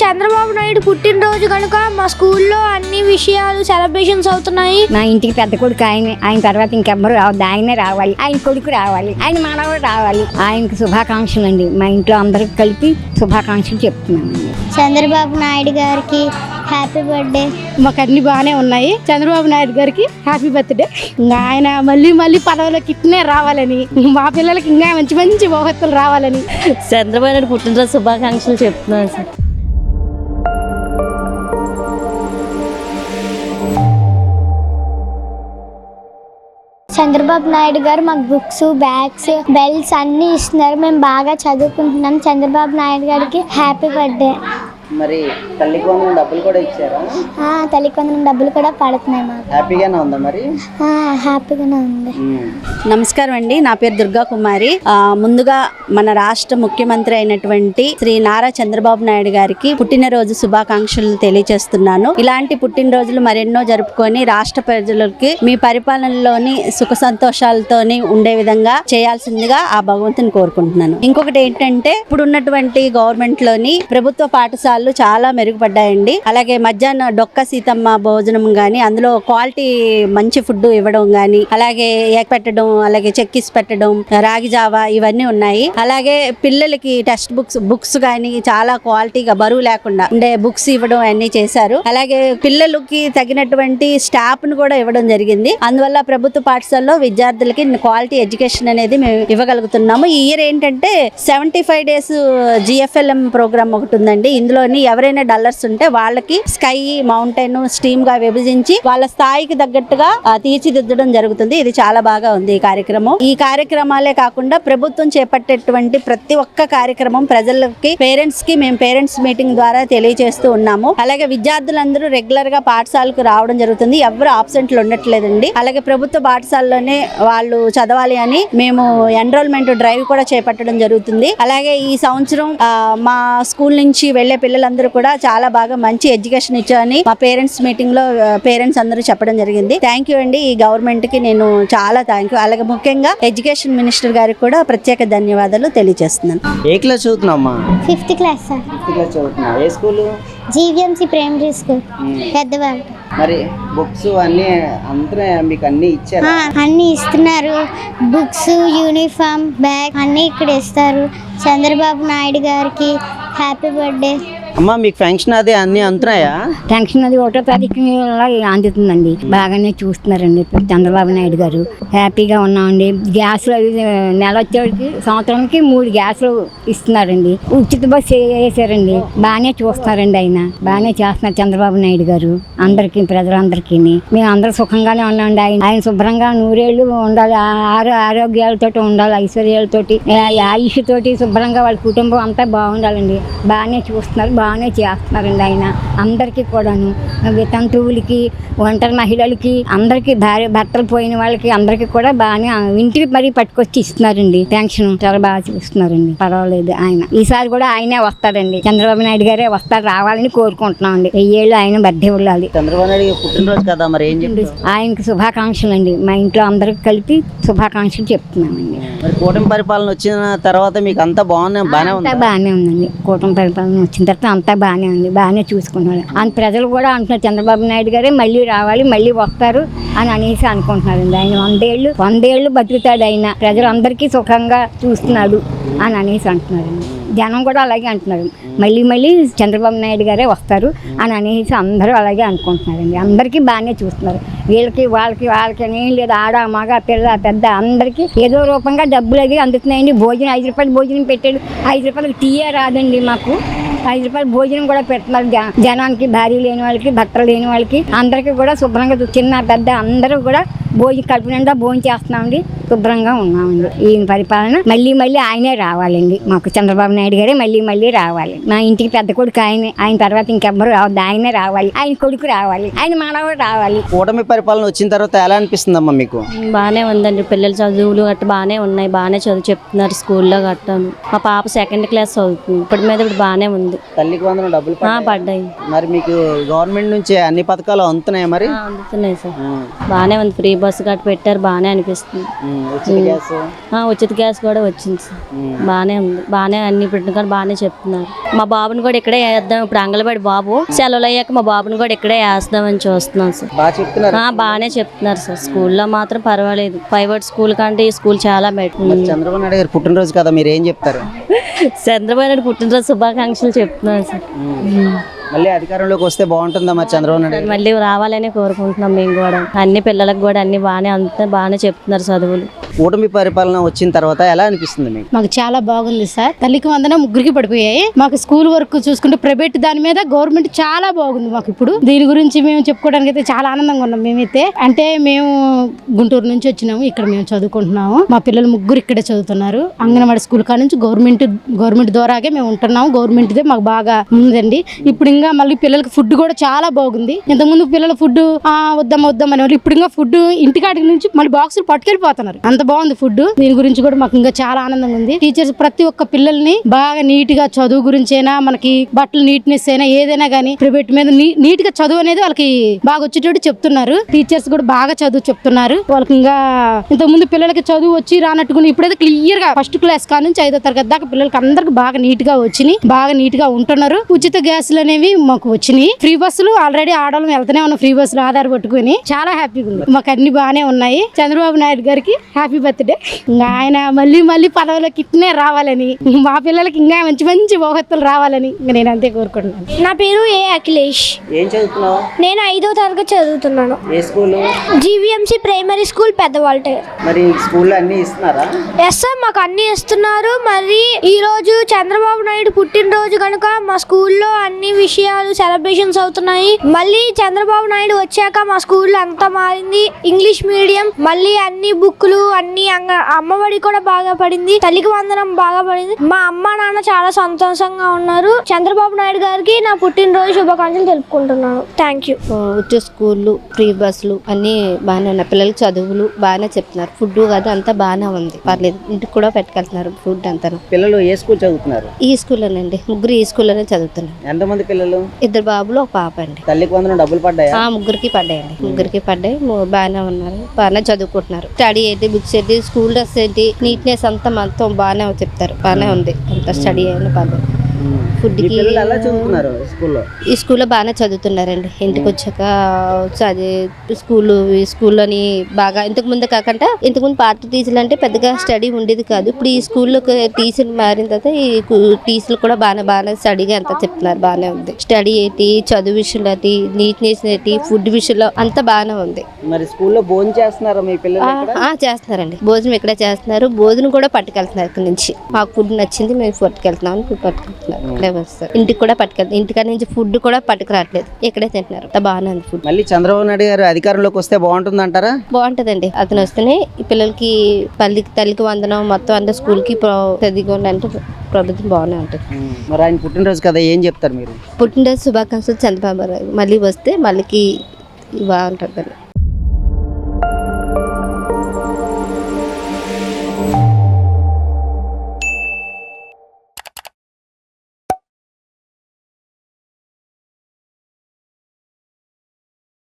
చంద్రబాబు నాయుడు పుట్టినరోజు కనుక మా స్కూల్లో అన్ని విషయాలు సెలబ్రేషన్స్ అవుతున్నాయి. మా ఇంటికి పెద్ద కొడుకు ఆయనే, ఆయన తర్వాత ఇంకెవ్వరు రావద్దు, ఆయనే రావాలి, ఆయన కొడుకు రావాలి, ఆయన మనవడు రావాలి. ఆయనకు శుభాకాంక్షలు అండి. మా ఇంట్లో అందరికి కలిపి శుభాకాంక్షలు చెప్తున్నామండి. చంద్రబాబు నాయుడు గారికి హ్యాపీ బర్త్డే. మాకు అన్ని బాగానే ఉన్నాయి. చంద్రబాబు నాయుడు గారికి హ్యాపీ బర్త్డే. ఆయన మళ్ళీ పదవిలోకి ఇట్నే రావాలని, మా పిల్లలకి ఇంకా మంచి మంచి భవిష్యత్తులు రావాలని చంద్రబాబు నాయుడు పుట్టినరోజు శుభాకాంక్షలు చెప్తున్నాను సార్. చంద్రబాబు నాయుడు గారు మాకు బుక్స్, బ్యాగ్స్, బెల్ట్స్ అన్ని ఇస్తున్నారు. మేము బాగా చదువుకుంటున్నాం. చంద్రబాబు నాయుడు గారికి హ్యాపీ బర్త్డే. మరి తల్లికి వందనం డబ్బులు కూడా ఇచ్చారా? తల్లికి వందనం డబ్బులు కూడా పడుతున్నాయి మాకు. హ్యాపీగానే ఉందా మరి? హ్యాపీగానే ఉంది. నమస్కారం అండి, నా పేరు దుర్గా కుమారి. ముందుగా మన రాష్ట్ర ముఖ్యమంత్రి అయినటువంటి శ్రీ నారా చంద్రబాబు నాయుడు గారికి పుట్టినరోజు శుభాకాంక్షలు తెలియజేస్తున్నాను. ఇలాంటి పుట్టినరోజులు మరెన్నో జరుపుకొని రాష్ట్ర ప్రజలకి మీ పరిపాలనలోని సుఖ సంతోషాలతోని ఉండే విధంగా చేయాల్సిందిగా ఆ భగవంతుని కోరుకుంటున్నాను. ఇంకొకటి ఏంటంటే, ఇప్పుడు ఉన్నటువంటి గవర్నమెంట్ లోని ప్రభుత్వ పాఠశాలలు చాలా మెరుగుపడ్డాయండి. అలాగే మధ్యాహ్నం డొక్క సీతమ్మ భోజనం గాని, అందులో క్వాలిటీ మంచి ఫుడ్ ఇవ్వడం గాని, అలాగే ఎగ్ పెట్టడం, అలాగే చెక్కిస్ పెట్టడం, రాగి జావా ఇవన్నీ ఉన్నాయి. అలాగే పిల్లలకి టెక్స్ట్ బుక్స్ గాని చాలా క్వాలిటీగా బరువు లేకుండా ఉండే బుక్స్ ఇవ్వడం అన్ని చేశారు. అలాగే పిల్లలకి తగినటువంటి స్టాఫ్ ను కూడా ఇవ్వడం జరిగింది. అందువల్ల ప్రభుత్వ పాఠశాలలో విద్యార్థులకి క్వాలిటీ ఎడ్యుకేషన్ అనేది మేము ఇవ్వగలుగుతున్నాము. ఈ ఇయర్ ఏంటంటే 75 days GFLM ప్రోగ్రామ్ ఒకటి ఉందండి. ఇందులోని ఎవరైనా డల్లర్స్ ఉంటే వాళ్ళకి స్కై, మౌంటైన్, స్ట్రీమ్ గా విభజించి వాళ్ళ స్థాయికి తగ్గట్టుగా తీర్చిదిద్దడం జరుగుతుంది. ఇది చాలా బాగా ఉంది ఈ కార్యక్రమం. ఈ కార్యక్రమాలే కాకుండా ప్రభుత్వం చేపట్టేటువంటి ప్రతి ఒక్క కార్యక్రమం ప్రజలకి, పేరెంట్స్ కి మేము పేరెంట్స్ మీటింగ్ ద్వారా తెలియజేస్తూ ఉన్నాము. అలాగే విద్యార్థులందరూ రెగ్యులర్ గా పాఠశాలకు రావడం జరుగుతుంది. ఎవరు ఆబ్సెంట్లు ఉండట్లేదండి. అలాగే ప్రభుత్వ పాఠశాలలోనే వాళ్ళు చదవాలి అని మేము ఎన్రోల్మెంట్ డ్రైవ్ కూడా చేపట్టడం జరుగుతుంది. అలాగే ఈ సంవత్సరం మా స్కూల్ నుంచి వెళ్లే పిల్లలందరూ కూడా చాలా బాగా మంచి ఎడ్యుకేషన్ ఇచ్చారని మా పేరెంట్స్ మీటింగ్ లో పేరెంట్స్ అందరూ చెప్పడం జరిగింది. థ్యాంక్ యూ అండి. ఈ గవర్నమెంట్ కి నేను చాలా థ్యాంక్ యూ. అలాగే ముఖ్యంగా ఎడ్యుకేషన్ మినిస్టర్ గారికి కూడా ప్రత్యేక ధన్యవాదాలు తెలియజేస్తున్నాను. ఏ క్లాస్ చదువుతున్నామ్మా? 5th class sir. 5th class చదువుతున్నా. ఏ స్కూల్? GVMC ప్రైమరీ స్కూల్ పెద్దవాళ్ళు. మరి బుక్స్ అన్ని అంతా మీకు అన్ని ఇచ్చారా? అన్ని ఇస్తున్నారు. బుక్స్, యూనిఫామ్, బ్యాగ్ అన్ని ఇక్కడ ఇస్తారు. చంద్రబాబు నాయుడు గారికి హ్యాపీ బర్త్డే. అమ్మా, మీకు ఫంక్షన్ అది అన్ని అంతున్నాయా? టెన్షన్ అది 1వ తారీఖు అందుతుందండి. బాగానే చూస్తున్నారండి చంద్రబాబు నాయుడు గారు. హ్యాపీగా ఉన్నామండి. గ్యాస్లు నెల వచ్చేవాడికి సంవత్సరానికి 3 గ్యాస్లు ఇస్తున్నారండి. ఉచిత బస్సు వేసారండి. బాగానే చూస్తున్నారండి. ఆయన బాగానే చేస్తున్నారు చంద్రబాబు నాయుడు గారు. అందరికీ, ప్రజలందరికీ మేము అందరూ సుఖంగానే ఉన్నామండి. ఆయన శుభ్రంగా 100 ఏళ్ళు ఉండాలి, ఆరోగ్యాలతో ఉండాలి, ఐశ్వర్యాలతోటి, ఆయుష్ తోటి శుభ్రంగా వాళ్ళ కుటుంబం అంతా బాగుండాలండి. బాగానే చూస్తున్నారు, బాగానే చేస్తున్నారండి ఆయన. అందరికీ కూడాను, వితంతువులకి, ఒంటరి మహిళలకి, అందరికీ భర్తలు పోయిన వాళ్ళకి అందరికీ కూడా బాగానే ఇంటికి మరీ పట్టుకొచ్చి ఇస్తున్నారండి. పెన్షన్ చాలా బాగా చూస్తున్నారండి. పర్వాలేదు. ఆయన ఈసారి కూడా ఆయనే వస్తారండి. చంద్రబాబు నాయుడు గారే వస్తారు, రావాలని కోరుకుంటున్నామండి. 10 ఏళ్ళు ఆయన బర్త్డే ఉండాలి. చంద్రబాబు నాయుడు పుట్టినరోజు కదా, మరి ఏం చెప్తారు? ఆయనకు శుభాకాంక్షలు అండి. మా ఇంట్లో అందరికి కలిపి శుభాకాంక్షలు చెప్తున్నామండి. మరి కూటమి పరిపాలన వచ్చిన తర్వాత మీకు అంతా బాగానే బాగానే ఉందండి. కూటమి పరిపాలన వచ్చిన తర్వాత అంతా బాగానే ఉంది. బాగానే చూసుకుంటున్నారు. అంత ప్రజలు కూడా అంటున్నారు చంద్రబాబు నాయుడు గారే మళ్ళీ రావాలి, మళ్ళీ వస్తారు అని అనేసి అనుకుంటున్నారండి. ఆయన 100 ఏళ్ళు బతుకుతాడు. ఆయన ప్రజలందరికీ సుఖంగా చూస్తున్నాడు అని అనేసి అంటున్నారండి. జనం కూడా అలాగే అంటున్నారు, మళ్ళీ చంద్రబాబు నాయుడు గారే వస్తారు అని అనేసి అందరూ అలాగే అనుకుంటున్నారండి. అందరికీ బాగానే చూస్తున్నారు. వీళ్ళకి వాళ్ళకి ఏం లేదు. ఆడ, మగ, పిల్ల, పెద్ద అందరికీ ఏదో రూపంగా డబ్బులు అవి అందుతున్నాయండి. భోజనం 5 రూపాయలు భోజనం పెట్టాడు. 5 రూపాయలకి టీయే రాదండి మాకు. 5 రూపాయలు భోజనం కూడా పెడుతున్నారు జనానికి. భార్య లేని వాళ్ళకి, భర్తలు లేని వాళ్ళకి అందరికీ కూడా శుభ్రంగా, చిన్న పెద్ద అందరూ కూడా కడుపు నిండా భోజనం చేస్తున్నామండి. శుభ్రంగా ఉన్నామండి. ఈ పరిపాలన మళ్ళీ ఆయనే రావాలండి. మాకు చంద్రబాబు నాయుడు గారే మళ్ళీ రావాలి. మా ఇంటికి పెద్ద కొడుకు ఆయనే, ఆయన తర్వాత ఇంకెవ్వరు రావద్దు, ఆయనే రావాలి, ఆయన కొడుకు రావాలి, ఆయన మనవడు రావాలి. కూటమి పరిపాలన వచ్చిన తర్వాత ఎలా అనిపిస్తుందమ్మా మీకు? బాగానే ఉందండి. పిల్లల చదువులు గట్ట బాగానే ఉన్నాయి. బాగానే చదువు చెప్తున్నారు స్కూల్లో గట్టాను. మా పాప 2nd క్లాస్ చదువుతుంది. ఇప్పటి మీద ఇప్పుడు బాగానే ఉంది. తల్లికి వందనం డబ్బులు పడ్డాయి. మరి మీకు గవర్నమెంట్ నుంచి అన్ని పథకాలు అందుతున్నాయా? మరి అందుతున్నాయి సార్. బాగానే ఉంది. ఫ్రీ బస్సు గట్ట పెట్టారు, బాగానే అనిపిస్తుంది. ఉచిత గ్యాస్ ఉచిత గ్యాస్ కూడా వచ్చింది సార్, బాగానే ఉంది. బాగానే అన్ని పెట్టిన కానీ బాగానే చెప్తున్నారు. మా బాబుని కూడా ఇక్కడే వేద్దాం, ఇప్పుడు అంగన్వాడి బాబు సెలవులు అయ్యాక మా బాబుని కూడా ఇక్కడే వేస్తామని చూస్తున్నాం సార్. బాగా చెప్తున్నారు. బాగానే చెప్తున్నారు సార్. స్కూల్లో మాత్రం పర్వాలేదు, ప్రైవేట్ స్కూల్ కంటే ఈ స్కూల్ చాలా బెటర్. చంద్రబాబు నాయుడు గారు పుట్టినరోజు కదా, మీరు ఏం చెప్తారు? చంద్రబాబు నాయుడు పుట్టినరోజు శుభాకాంక్షలు చెప్తున్నాను సార్. మళ్ళీ అధికారంలోకి వస్తే బాగుంటుందా మరి చంద్రబాబు నాయుడు? మళ్ళీ రావాలని కోరుకుంటున్నాం మేము కూడా. అన్ని పిల్లలకు కూడా అన్ని బాగానే చెప్తున్నారు చదువులు. కూటమి పరిపాలన వచ్చిన తర్వాత ఎలా అనిపిస్తుంది మీకు? మాకు చాలా బాగుంది సార్. తల్లికి వందనం ముగ్గురికి పడిపోయాయి. మాకు స్కూల్ వర్క్ చూసుకుంటే ప్రైవేట్ దాని మీద గవర్నమెంట్ చాలా బాగుంది మాకు. ఇప్పుడు దీని గురించి మేము చెప్పుకోవడానికి అయితే చాలా ఆనందంగా ఉన్నాం మేమైతే. అంటే మేము గుంటూరు నుంచి వచ్చినాము, ఇక్కడ మేము చదువుకుంటున్నాము. మా పిల్లలు ముగ్గురు ఇక్కడే చదువుతున్నారు. అంగన్వాడీ స్కూల్ కాడ నుంచి గవర్నమెంట్ ద్వారాగే మేము ఉంటున్నాము. గవర్నమెంట్దే మాకు బాగా ఉందండి. ఇప్పుడు ఇంకా మళ్ళీ పిల్లలకి ఫుడ్ కూడా చాలా బాగుంది. ఇంతకుముందు పిల్లల ఫుడ్ వద్దాం అనే వాళ్ళు ఇప్పుడు ఇంకా ఫుడ్ ఇంటికాడికి నుంచి మళ్ళీ బాక్సులు పట్టుకెళ్ళిపోతున్నారు. అంత బాగుంది ఫుడ్. దీని గురించి కూడా మాకు ఇంకా చాలా ఆనందంగా ఉంది. టీచర్స్ ప్రతి ఒక్క పిల్లల్ని బాగా నీట్ గా చదువు గురించి అయినా, మనకి బట్టలు నీట్నెస్ అయినా, ఏదైనా గానీ ప్రైవేట్ మీద నీట్ గా చదువు అనేది వాళ్ళకి బాగా వచ్చేటట్టు చెప్తున్నారు. టీచర్స్ కూడా బాగా చదువు చెప్తున్నారు. వాళ్ళకి ఇంకా ఇంతకుముందు పిల్లలకి చదువు వచ్చి రానట్టుకుని ఇప్పుడైతే క్లియర్ గా ఫస్ట్ క్లాస్ కా నుంచి 5వ తరగతి దాకా పిల్లలకి అందరికి బాగా నీట్ గా వచ్చినాయి, బాగా నీట్ గా ఉంటున్నారు. ఉచిత గ్యాసులు అనేవి మాకు వచ్చినాయి. ఫ్రీ బస్సులు ఆల్రెడీ ఆడవాళ్ళం వెళ్తూనే ఉన్నాం, ఫ్రీ బస్సులు ఆధార పట్టుకుని చాలా హ్యాపీగా ఉంది. మాకు అన్ని బాగానే ఉన్నాయి. చంద్రబాబు నాయుడు గారికి హ్యాపీ బర్త్డే. ఇంకా ఆయన మళ్ళీ పదవిలోకి ఇట్నే రావాలని, మా పిల్లలకి ఇంకా మంచి మంచి భవిష్యత్తులు రావాలని నేను అంతే కోరుకుంటున్నాను. నా పేరు ఏ అఖిలేష్. ఏం చదువుతున్నావు? నేను 5వ తరగతి చదువుతున్నాను. ఏ స్కూల్? జీవీఎంసీ ప్రైమరీ స్కూల్ పెద్దవాళ్ళ. మరి స్కూల్లో అన్ని ఇస్తున్నారా? ఎస్ సార్, మాకు అన్ని ఇస్తున్నారు. మరి ఈ రోజు చంద్రబాబు నాయుడు పుట్టినరోజు కనుక మా స్కూల్లో అన్ని విషయాలు సెలబ్రేషన్స్ అవుతున్నాయి. మళ్ళీ చంద్రబాబు నాయుడు వచ్చాక మా స్కూల్లో అంతా మారింది. ఇంగ్లీష్ మీడియం, మళ్ళీ అన్ని బుక్లు, అన్ని అమ్మఒడి కూడా బాగా పడింది. తల్లికి వందనం బాగా పడింది. మా అమ్మ నాన్న చాలా సంతోషంగా ఉన్నారు. చంద్రబాబు నాయుడు గారికి నా పుట్టినరోజు శుభాకాంక్షలు తెలుపుకుంటున్నాను. Thank you. ఉచిత స్కూళ్ళు, ఫ్రీ బస్సులు అన్ని బాగానే ఉన్నాయి. పిల్లలకి చదువులు బాగానే చెప్తున్నారు. ఫుడ్ కదా అంతా బాగానే ఉంది, పర్లేదు. ఇంటికి కూడా పెట్టుకెళ్తున్నారు ఫుడ్ అంతా. పిల్లలు ఏ స్కూల్ చదువుతున్నారు? ఈ స్కూల్లోనండి, ముగ్గురు ఈ స్కూల్లోనే చదువుతున్నారు. ఎంతమంది పిల్లలు? 2 బాబులు, 1 పాప అండి. తల్లికి వందనం డబ్బులు పడ్డాయా? ముగ్గురికి పడ్డాయండి. ముగ్గురికి పడ్డాయి. బాగానే ఉన్నారు, బాగానే చదువుకుంటున్నారు. స్టడీ ఏంటి, బుక్స్ ఏంటి, స్కూల్ డ్రెస్ ఏంటి, నీట్నెస్ అంతా మొత్తం బాగానే చెప్తారు. బాగానే ఉంది అంత స్టడీ అయినా పర్లేదు. ఫుడ్కి ఈ స్కూల్లో బాగానే చదువుతున్నారండి. ఇంటికి వచ్చాక స్కూల్లోని బాగా ఇంతకుముందు కాకుండా ఇంతకుముందు పాత టీచర్లు అంటే పెద్దగా స్టడీ ఉండేది కాదు. ఇప్పుడు ఈ స్కూల్లో టీచర్లు మారిన తర్వాత ఈ టీచర్లు కూడా బాగానే స్టడీగా అంతా చెప్తున్నారు. బాగానే ఉంది. స్టడీ ఏంటి, చదువు విషయంలో ఏంటి, నీట్నెస్ ఏంటి, ఫుడ్ విషయంలో అంతా బాగానే ఉంది. మరి స్కూల్లో భోజనం చేస్తున్నారా మీ పిల్లలు? చేస్తున్నారండి. భోజనం ఇక్కడ చేస్తున్నారు. భోజనం కూడా పట్టుకెళ్తున్నారు. ఇక్కడ నుంచి మాకు ఫుడ్ నచ్చింది, మేము పట్టుకెళ్తున్నాం అని పట్టుకెళ్తున్నారు. ఇంటికి కూడా పట్టుకెళ్తారు. ఇంటికాడ నుంచి ఫుడ్ కూడా పట్టుకురావట్లేదు, ఇక్కడే తింటున్నారు. బాగానే ఉంది ఫుడ్. మళ్ళీ చంద్రబాబు నాయుడు గారు అధికారంలోకి వస్తే బాగుంటుంది అంటారా? బాగుంటదండి. అతను వస్తేనే ఈ పిల్లలకి తల్లికి వందనం మొత్తం అందరూ స్కూల్కి చదివింటే ప్రభుత్వం బాగానే ఉంటుంది. మరి ఆయన పుట్టినరోజు కదా, ఏం చెప్తారు మీరు? పుట్టినరోజు శుభాకాంక్షలు చంద్రబాబు. మళ్ళీ వస్తే మళ్ళీ బాగుంటుంది.